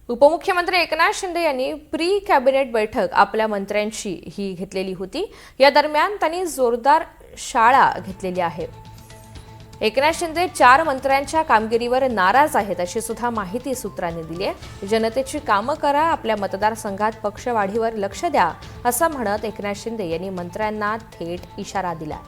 उपमुख्यमंत्री एकनाथ शिंदे यांनी pre cabinet बैठक आपल्या मंत्र्यांची ही घेतलेली होती। या दरम्यान त्यांनी जोरदार शाळा घेतलेली आहे। एकनाथ शिंदे 4 मंत्र्यांच्या कामगिरीवर नाराज आहेत अशी सुद्धा माहिती सूत्रांनी दिली आहे। जनतेची कामं करा, आपल्या मतदारसंघात पक्षवाढीवर लक्ष द्या असं म्हणत एकनाथ शिंदे यांनी मंत्र्यांना थेट इशारा दिला।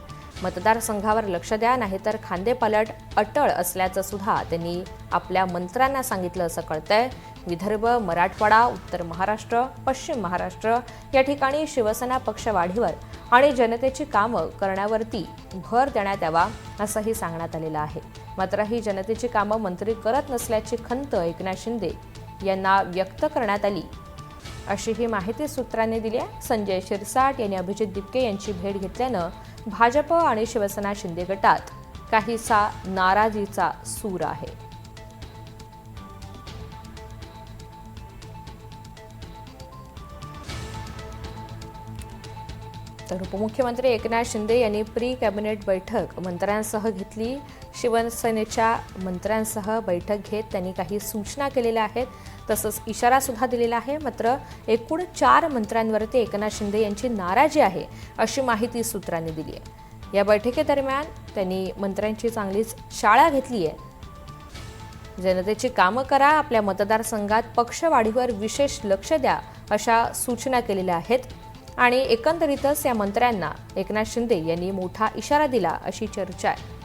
मतदारसंघावर लक्ष द्या, नाहीतर खांदेपालट अटळ असल्याचं सुद्धा त्यांनी आपल्या मंत्र्यांना सांगितलं असं कळतंय। विदर्भ, मराठवाडा, उत्तर महाराष्ट्र, पश्चिम महाराष्ट्र या ठिकाणी शिवसेना पक्षवाढीवर आणि जनतेची कामं करण्यावरती भर देण्यात यावा असंही सांगण्यात आलेलं आहे। मात्र ही जनतेची कामं मंत्री करत नसल्याची खंत एकनाथ शिंदे यांना व्यक्त करण्यात आली अशी ही माहिती सूत्रांनी दिली आहे। संजय शिरसाट यांनी अभिजित दिपके यांची भेट घेतल्यानं भाजप आणि शिवसेना शिंदे गटात काहीसा नाराजीचा सूर आहे। तर उपमुख्यमंत्री एकनाथ शिंदे यांनी प्री कॅबिनेट बैठक मंत्र्यांसह घेतली। शिवसेनेच्या मंत्र्यांसह बैठक घेत त्यांनी काही सूचना केलेल्या आहेत, तसंच इशारा सुद्धा दिलेला आहे। मात्र एकूण 4 मंत्र्यांवरती एकनाथ शिंदे यांची नाराजी आहे अशी माहिती सूत्रांनी दिली आहे। या बैठकीदरम्यान त्यांनी मंत्र्यांची चांगलीच शाळा घेतली आहे। जनतेची कामं करा, आपल्या मतदारसंघात पक्षवाढीवर विशेष लक्ष द्या अशा सूचना केलेल्या आहेत आणि एकंदरीतच या मंत्र्यांना एकनाथ शिंदे यांनी मोठा इशारा दिला अशी चर्चा आहे।